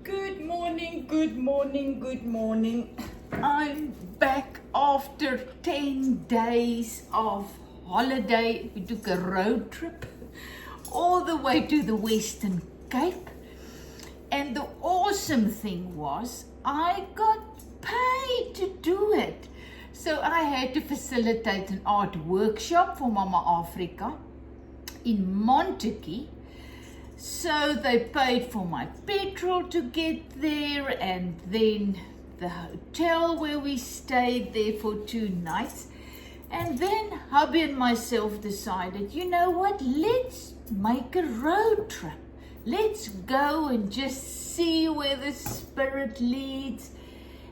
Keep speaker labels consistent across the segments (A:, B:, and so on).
A: Good morning, good morning, good morning. I'm back after 10 days of holiday. We took a road trip all the way to the Western Cape. And the awesome thing was I got paid to do it. So I had to facilitate an art workshop for Mama Africa in Montague. So they paid for my petrol to get there, and then the hotel where we stayed there for 2 nights. And then hubby and myself decided, you know what, let's make a road trip. Let's go and just see where the spirit leads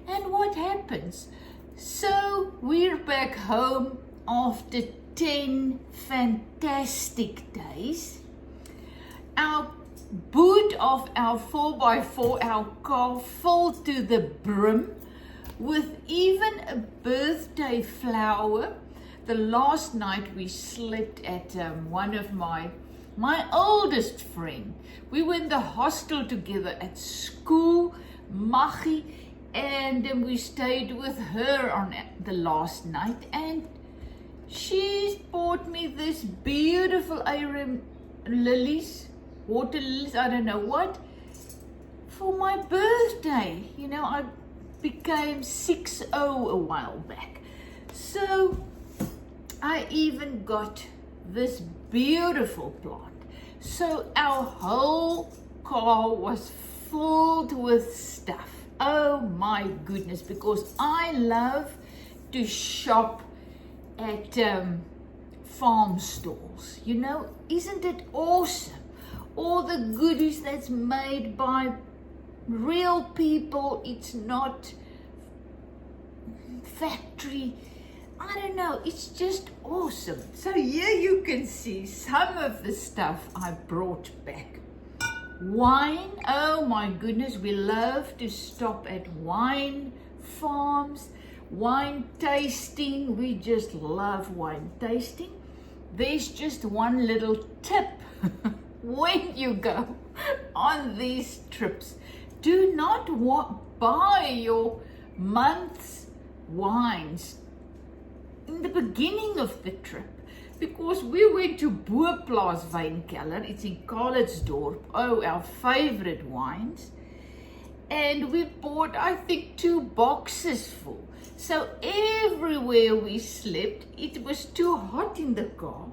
A: and what happens. So we're back home after 10 fantastic days. Our boot of our 4x4, our car, filled to the brim with even a birthday flower. The last night we slept at one of my oldest friend. We were in the hostel together at school, Maggie, and then we stayed with her on the last night, and she's bought me this beautiful arum lilies, water lilies, I don't know what, for my birthday. You know, I became 60 a while back. So I even got this beautiful plant. So our whole car was filled with stuff. Oh my goodness, because I love to shop at farm stalls. You know, isn't it awesome? All the goodies that's made by real people. It's not factory. I don't know, it's just awesome. So here you can see some of the stuff I brought back. Wine, oh my goodness, we love to stop at wine farms, wine tasting. We just love wine tasting. There's just one little tip. When you go on these trips, do not buy your month's wines in the beginning of the trip, because we went to Boerplaas Wijnkelder. It's in Calitzdorp. Oh, our favorite wines. And we bought, I think, 2 boxes full. So everywhere we slept, it was too hot in the car.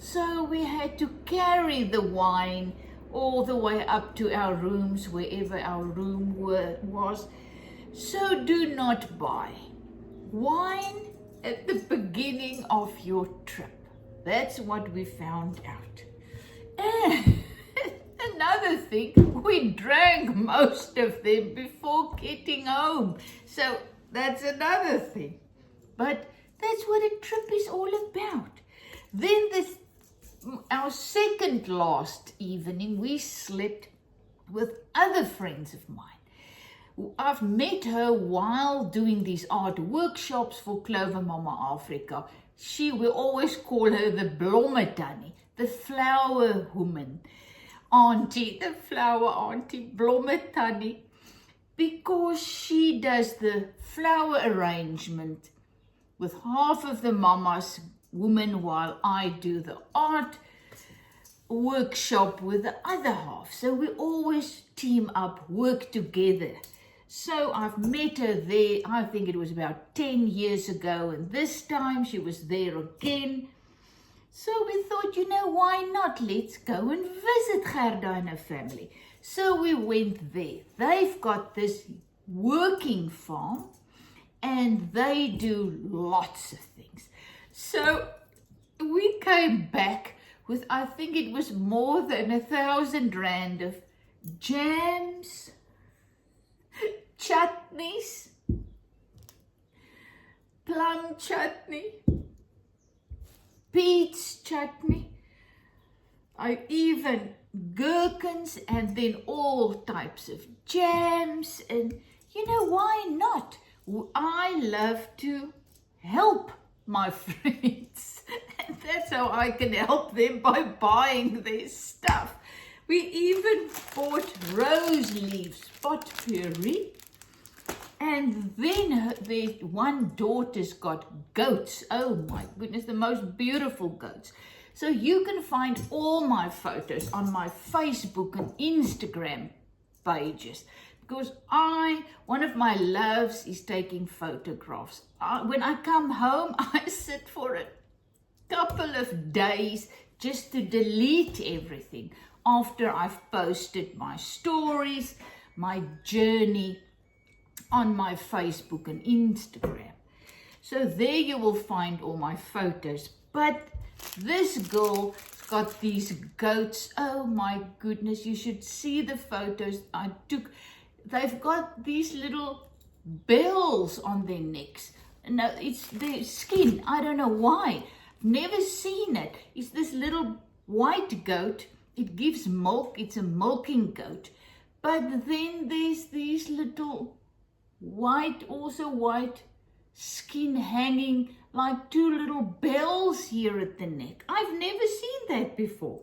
A: So we had to carry the wine all the way up to our rooms, wherever our room was. So do not buy wine at the beginning of your trip. That's what we found out. And another thing, we drank most of them before getting home. So that's another thing. But that's what a trip is all about. Then our second last evening, we slept with other friends of mine. I've met her while doing these art workshops for Clover Mama Africa. We always call her the Blommetani, the flower woman auntie, the flower auntie, Blommetani, because she does the flower arrangement with half of the mama's woman while I do the art workshop with the other half. So we always team up, work together. So I've met her there, I think it was about 10 years ago, and this time she was there again. So we thought, you know, why not? Let's go and visit Gerda and her family. So we went there. They've got this working farm and they do lots of things. So we came back with, I think it was more than 1,000 rand of jams, chutneys, plum chutney, peach chutney, even gherkins, and then all types of jams. And you know, why not? I love to help my friends, and that's how I can help them, by buying their stuff. We even bought rose leaves potpourri. And then there's one daughter's got goats. Oh my goodness, the most beautiful goats. So you can find all my photos on my Facebook and Instagram pages. Because one of my loves is taking photographs. When I come home, I sit for a couple of days just to delete everything after I've posted my stories, my journey on my Facebook and Instagram. So there you will find all my photos. But this girl got these goats. Oh my goodness, you should see the photos I took. They've got these little bells on their necks. No, it's their skin. I don't know why. Never seen it. It's this little white goat. It gives milk. It's a milking goat. But then there's these little white skin hanging like two little bells here at the neck. I've never seen that before.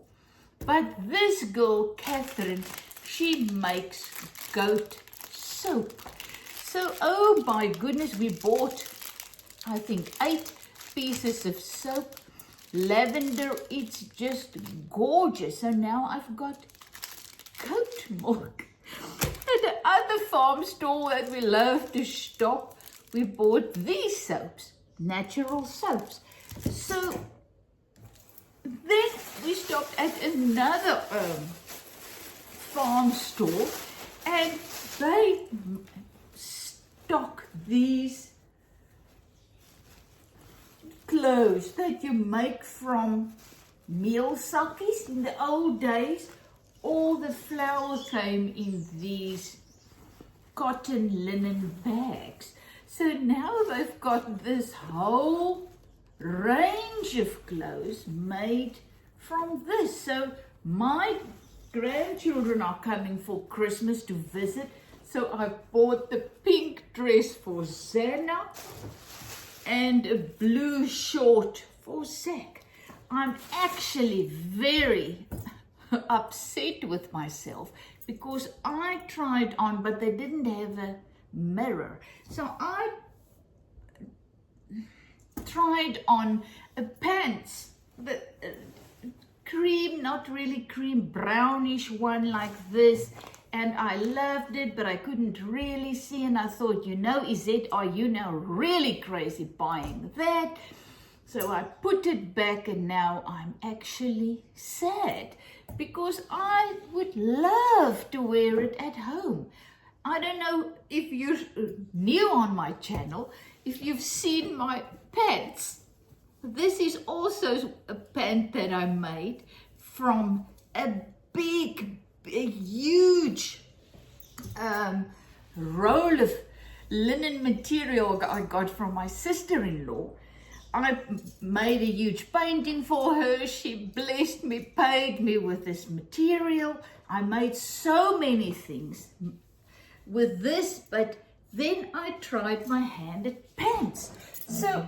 A: But this girl, Catherine, she makes goat soap. So, oh my goodness, we bought, I think, 8 pieces of soap. Lavender, it's just gorgeous. So now I've got goat milk. At the other farm store that we love to shop, we bought these soaps, natural soaps. So then we stopped at another farm store, and they stock these clothes that you make from meal sakkies. In the old days, all the flour came in these cotton linen bags. So now they've got this whole range of clothes made from this. So my grandchildren are coming for Christmas to visit. So I bought the pink dress for Zana and a blue short for Zach. I'm actually very upset with myself because I tried on, but they didn't have a mirror. So I tried on a pants, the cream, not really cream, brownish one like this, and I loved it, but I couldn't really see, and I thought, Izette, are you now really crazy buying that? So I put it back, and now I'm actually sad because I would love to wear it at home. I don't know if you're new on my channel, if you've seen my pants. This is also a pant that I made from a huge roll of linen material I got from my sister-in-law. I made a huge painting for her. She blessed me, paid me with this material. I made so many things with this, but then I tried my hand at pants. So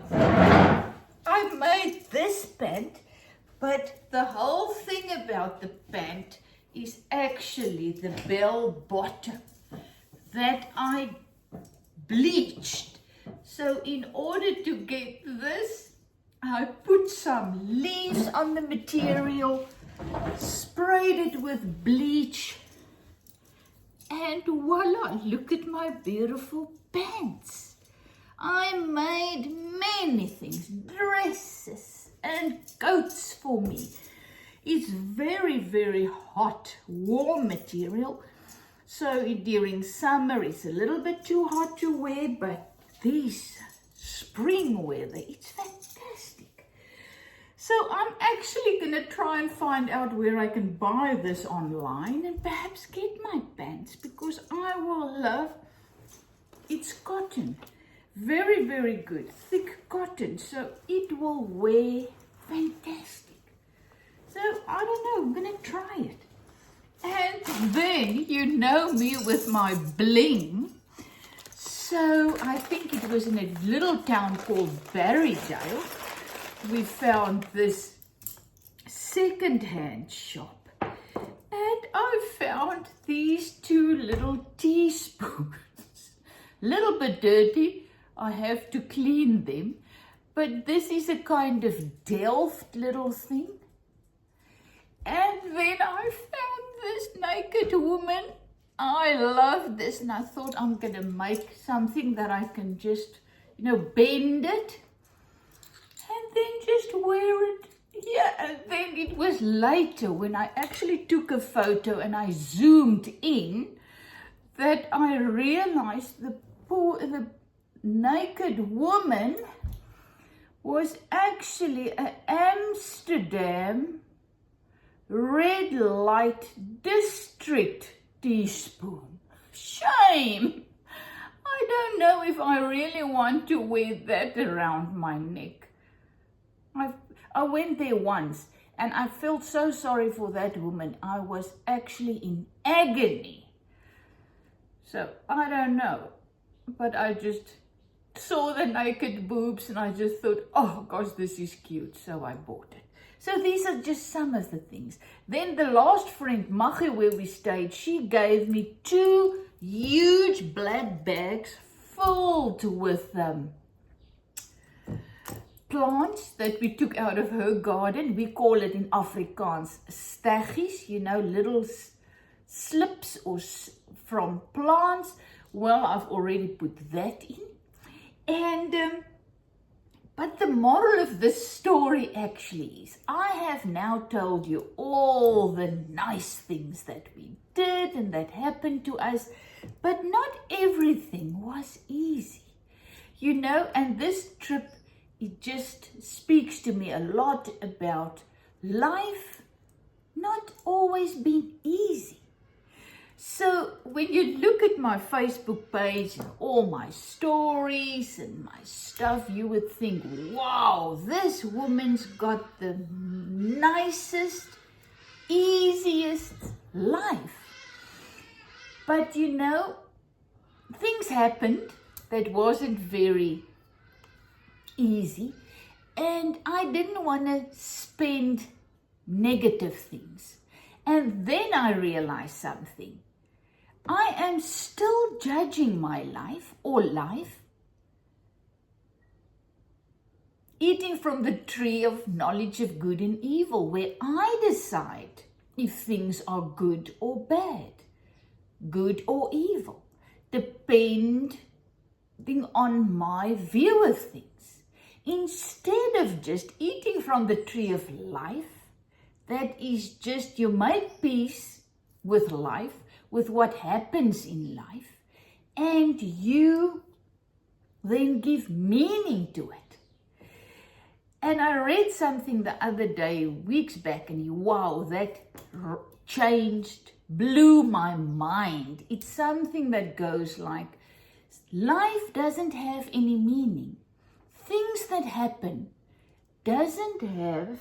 A: I made this pant, but the whole thing about the pant is actually the bell bottom that I bleached. So in order to get this, I put some leaves on the material, sprayed it with bleach, and voila, look at my beautiful pants. I made many things, dresses and coats for me. It's very, very hot, warm material. So during summer, it's a little bit too hot to wear, but this spring weather, it's fantastic. So I'm actually going to try and find out where I can buy this online and perhaps get my pants, because I will love, it's cotton. Very, very good, thick cotton, so it will wear fantastic. So I don't know, I'm going to try it. And then, you know me with my bling. So I think it was in a little town called Barrydale. We found this second-hand shop. And I found these two little teaspoons. Little bit dirty. I have to clean them. But this is a kind of Delft little thing. And then I found this naked woman. I love this, and I thought I'm going to make something that I can just, bend it and then just wear it. Yeah, and then it was later when I actually took a photo and I zoomed in that I realized the naked woman was actually an Amsterdam red light district teaspoon. Shame! I don't know if I really want to wear that around my neck. I went there once and I felt so sorry for that woman. I was actually in agony. So I don't know, but I just saw the naked boobs and I just thought, oh gosh, this is cute. So I bought it. So these are just some of the things. Then the last friend, Maggie, where we stayed, she gave me 2 huge black bags filled with plants that we took out of her garden. We call it in Afrikaans staggies, little slips from plants. Well, I've already put that in. And but the moral of this story actually is I have now told you all the nice things that we did and that happened to us, but not everything was easy. And this trip, it just speaks to me a lot about life not always being easy. So when you look at my Facebook page and all my stories and my stuff, you would think, wow, this woman's got the nicest, easiest life. But things happened that wasn't very easy, and I didn't want to spend negative things. And then I realized something. I am still judging my life eating from the tree of knowledge of good and evil, where I decide if things are good or bad, good or evil, depending on my view of things. Instead of just eating from the tree of life, that is just you make peace with life, with what happens in life, and you then give meaning to it. And I read something the other day, weeks back, and wow, that changed, blew my mind. It's something that goes like, life doesn't have any meaning. Things that happen doesn't have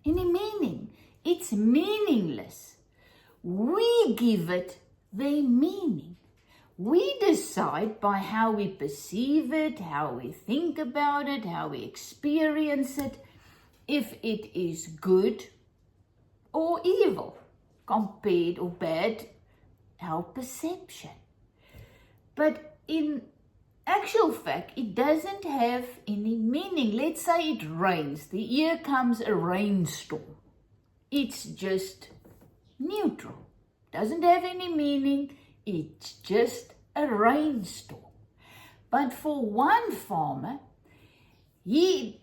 A: any meaning. It's meaningless. We give it their meaning. We decide by how we perceive it, how we think about it, how we experience it, if it is good or evil, compared or bad, our perception. But in actual fact, it doesn't have any meaning. Let's say it rains. Here comes a rainstorm. It's just neutral. Doesn't have any meaning. It's just a rainstorm. But for one farmer, he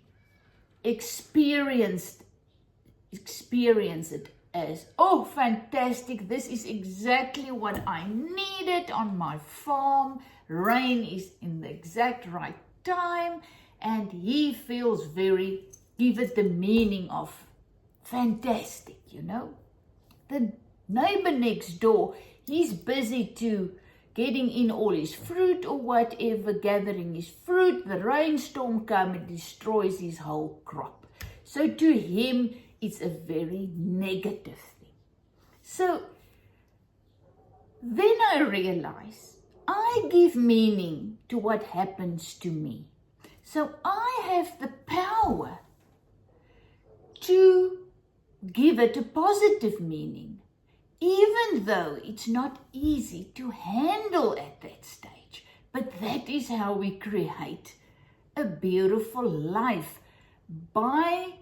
A: experienced it as, oh, fantastic. This is exactly what I needed on my farm. Rain is in the exact right time. And he feels give it the meaning of fantastic, The neighbor next door, he's busy getting in all his fruit or whatever, gathering his fruit. The rainstorm comes and destroys his whole crop. So to him, it's a very negative thing. So then I realize I give meaning to what happens to me. So I have the power to give it a positive meaning. even though it's not easy to handle at that stage. But that is how we create a beautiful life, by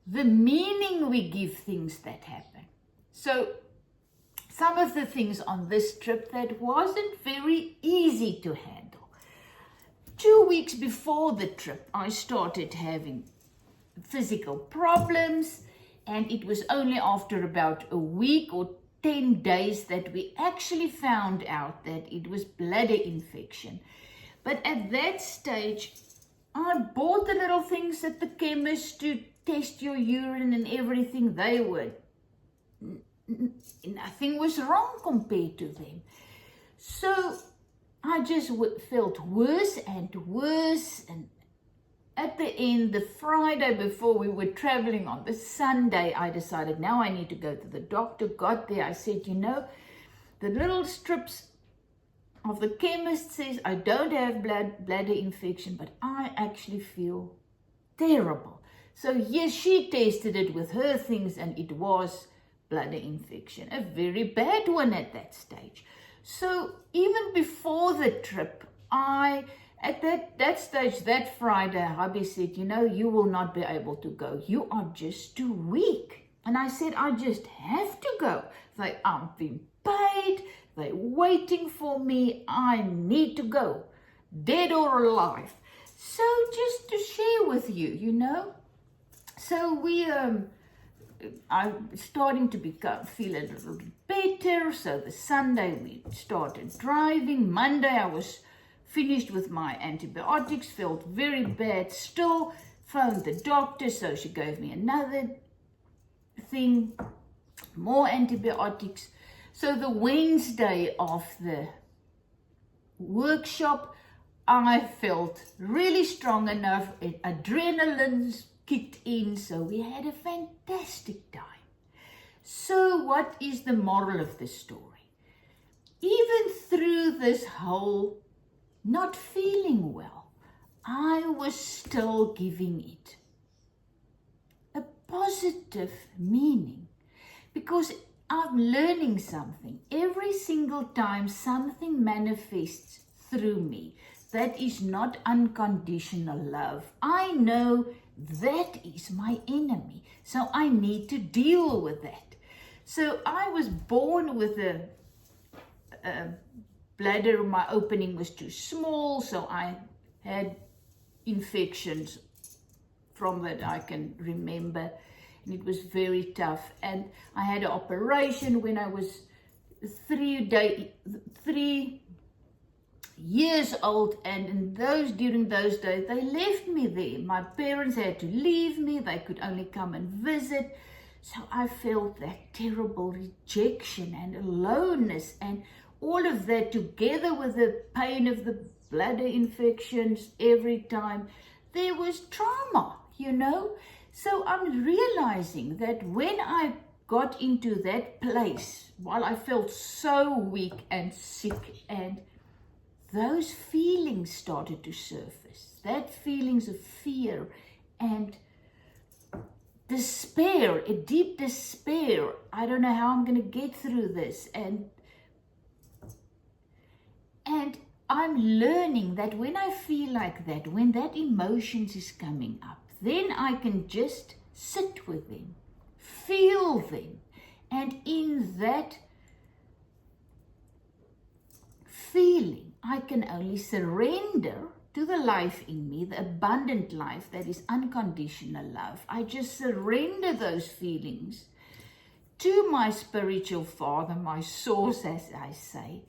A: the meaning we give things that happen. So some of the things on this trip that wasn't very easy to handle. 2 weeks before the trip, I started having physical problems, and it was only after about a week or 10 days that we actually found out that it was bladder infection. But at that stage, I bought the little things at the chemist to test your urine and everything. They were, nothing was wrong compared to them. So I just felt worse and worse, and at the end, the Friday before we were traveling, on the Sunday, I decided now I need to go to the doctor. Got there, I said, you know, the little strips of the chemist says I don't have bladder infection, but I actually feel terrible. So yes, she tested it with her things, and it was bladder infection, a very bad one at that stage. So even before the trip, at that stage, that Friday, hubby said, you know, you will not be able to go. You are just too weak. And I said, I just have to go. They aren't being paid. They're waiting for me. I need to go, dead or alive. So just to share with you, you know. So I'm starting to feel a little bit better. So the Sunday we started driving. Monday I was finished with my antibiotics, felt very bad still, phoned the doctor, so she gave me another thing, more antibiotics. So the Wednesday of the workshop, I felt really strong enough, adrenaline kicked in, so we had a fantastic time. So what is the moral of the story? Even through this whole not feeling well, I was still giving it a positive meaning, because I'm learning something. Every single time something manifests through me that is not unconditional love, I know that is my enemy. So I need to deal with that. So I was born with a bladder, my opening was too small, so I had infections from that I can remember, and it was very tough. And I had an operation when I was 3 years old, and during those days they left me there. My parents had to leave me, they could only come and visit. So I felt that terrible rejection and aloneness, and all of that together with the pain of the bladder infections every time. There was trauma, you know. So I'm realizing that when I got into that place, while I felt so weak and sick, and those feelings started to surface, that feelings of fear and despair, a deep despair. I don't know how I'm going to get through this. And I'm learning that when I feel like that, when that emotions is coming up, then I can just sit with them, feel them. And in that feeling, I can only surrender to the life in me, the abundant life that is unconditional love. I just surrender those feelings to my spiritual father, my source, as I say,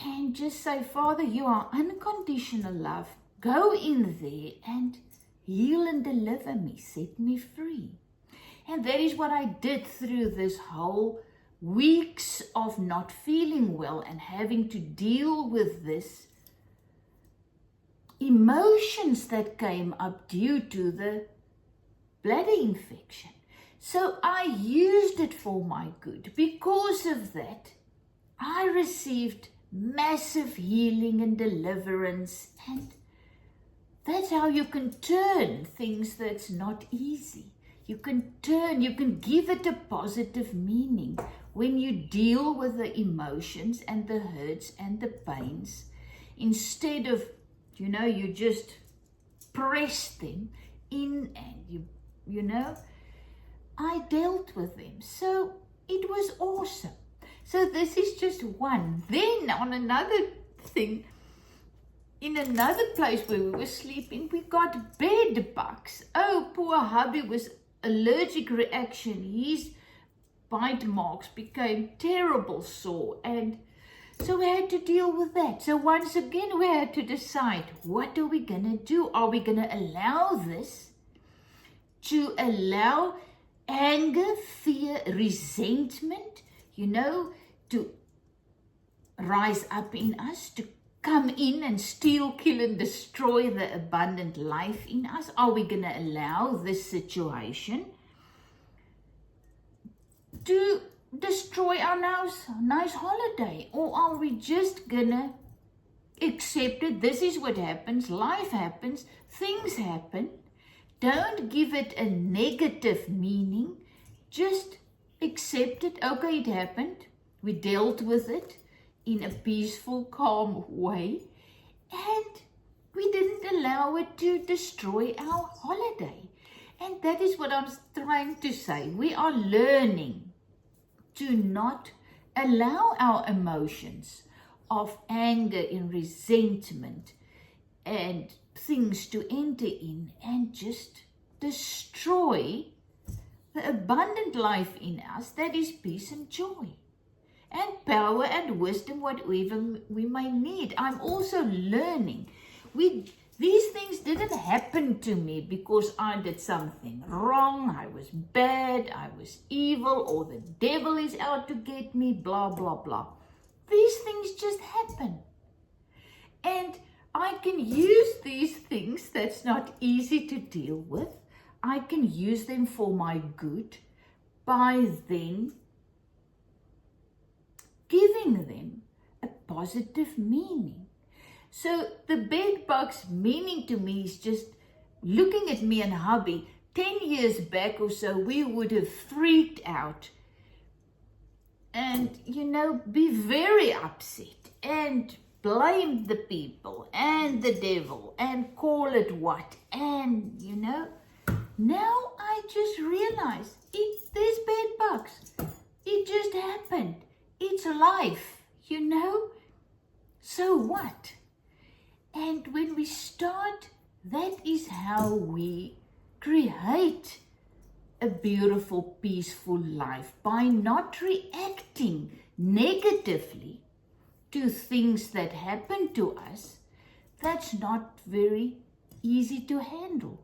A: and just say, Father, you are unconditional love. Go in there and heal and deliver me, set me free. And that is what I did through this whole weeks of not feeling well and having to deal with this emotions that came up due to the bladder infection. So I used it for my good. Because of that, I received massive healing and deliverance, and that's how you can turn things that's not easy. You can give it a positive meaning when you deal with the emotions and the hurts and the pains, instead of, you just press them in and I dealt with them. So it was awesome. So this is just one. Then on another thing, in another place where we were sleeping, we got bed bugs. Oh, poor hubby was allergic reaction. His bite marks became terrible sore, and so we had to deal with that. So once again, we had to decide, what are we going to do? Are we going to allow this to allow anger, fear, resentment, to rise up in us, to come in and steal, kill, and destroy the abundant life in us? Are we going to allow this situation to destroy our nice holiday? Or are we just going to accept it? This is what happens. Life happens. Things happen. Don't give it a negative meaning. Just accept it. Okay, it happened. We dealt with it in a peaceful, calm way. And we didn't allow it to destroy our holiday. And that is what I'm trying to say. We are learning to not allow our emotions of anger and resentment and things to enter in and just destroy the abundant life in us that is peace and joy and power and wisdom, whatever we may need. I'm also learning. These things didn't happen to me because I did something wrong, I was bad, I was evil, or the devil is out to get me, blah, blah, blah. These things just happen. And I can use these things that's not easy to deal with. I can use them for my good by then giving them a positive meaning. So the bed bugs meaning to me is just looking at me and hubby. 10 years back or so, we would have freaked out and, be very upset and blame the people and the devil and call it what. And, now I just realize there's bed bugs. It just happened. It's life, So what? And when we start, that is how we create a beautiful, peaceful life, by not reacting negatively to things that happen to us. That's not very easy to handle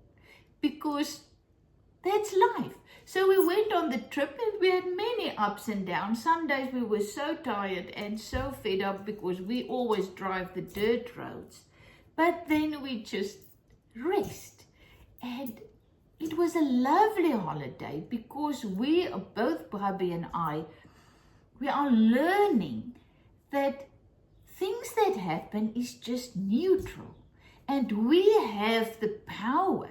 A: because that's life. So we went on the trip and we had many ups and downs. Some days we were so tired and so fed up because we always drive the dirt roads. But then we just rest. And it was a lovely holiday because we, both hubby and I, we are learning that things that happen is just neutral. And we have the power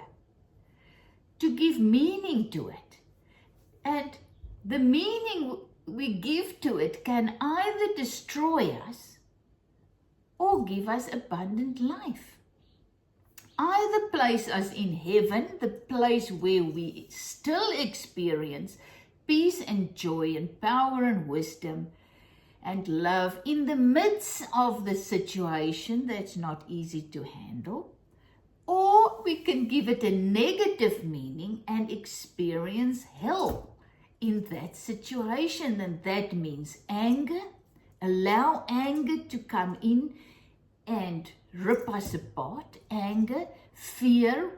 A: to give meaning to it. And the meaning we give to it can either destroy us or give us abundant life. Either place us in heaven, the place where we still experience peace and joy and power and wisdom and love in the midst of the situation that's not easy to handle. Or we can give it a negative meaning and experience hell in that situation. And that means anger. Allow anger to come in and rip us apart. Anger, fear,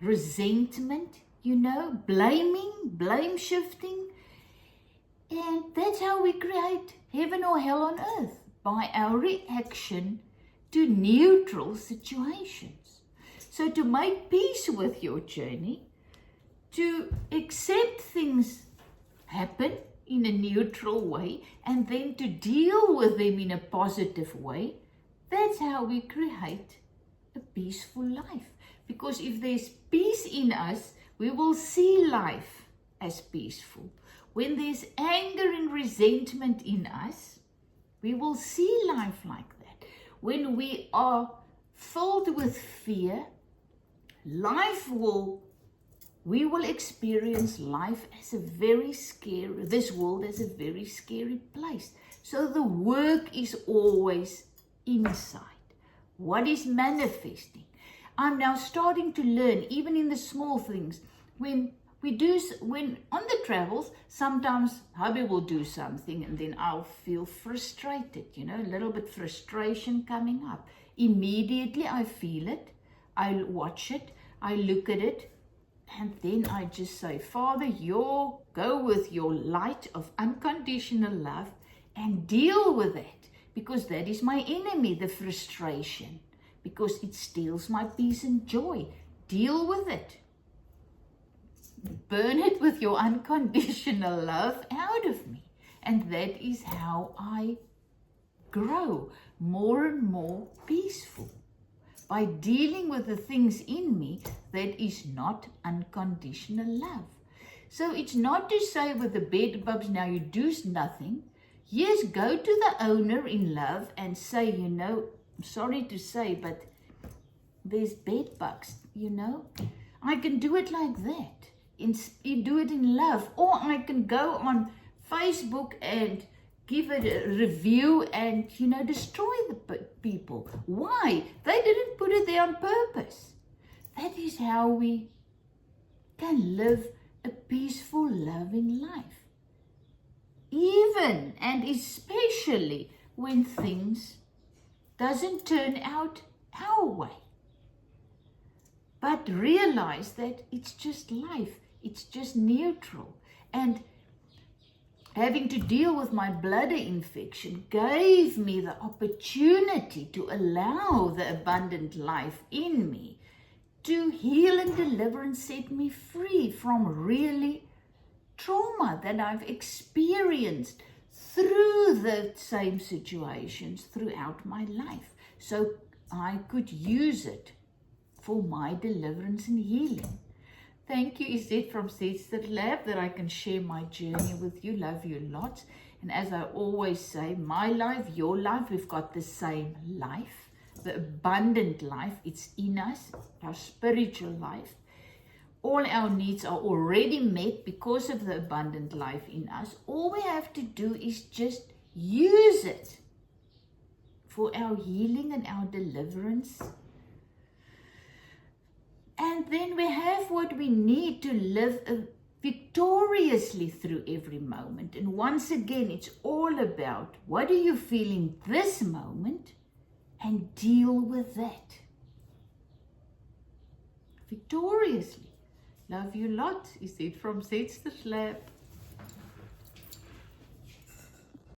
A: resentment, blaming, blame shifting. And that's how we create heaven or hell on earth, by our reaction to neutral situations. So to make peace with your journey, to accept things happen in a neutral way, and then to deal with them in a positive way, that's how we create a peaceful life. Because if there's peace in us, we will see life as peaceful. when there's anger and resentment in us, we will see life like that. When we are filled with fear, we will experience life as a very scary, this world as a very scary place. So the work is always inside. What is manifesting? I'm now starting to learn, even in the small things, when on the travels, sometimes hubby will do something and then I'll feel frustrated, a little bit frustration coming up. Immediately I feel it, I watch it, I look at it, and then I just say, Father, go with your light of unconditional love and deal with it, because that is my enemy, the frustration, because it steals my peace and joy. Deal with it. Burn it with your unconditional love out of me. And that is how I grow more and more peaceful, by dealing with the things in me that is not unconditional love. So it's not to say with the bed bugs, now you do nothing. Yes, go to the owner in love and say, I'm sorry to say, but there's bed bugs, I can do it like that. You do it in love. Or I can go on Facebook and give it a review and, destroy the people. Why? They didn't put it there on purpose. That is how we can live a peaceful, loving life. Even and especially when things doesn't turn out our way. But realize that it's just life. It's just neutral. And having to deal with my bladder infection gave me the opportunity to allow the abundant life in me to heal and deliver and set me free from really trauma that I've experienced through the same situations throughout my life. So I could use it for my deliverance and healing. Thank you, Izette from Zedster Lab, that I can share my journey with you. Love you lots. And as I always say, my life, your life, we've got the same life. The abundant life, it's in us, our spiritual life. All our needs are already met because of the abundant life in us. All we have to do is just use it for our healing and our deliverance. And then we have what we need to live victoriously through every moment. And once again, it's all about what are you feeling this moment and deal with that victoriously. Love you lot. Is it from Zedster Lab?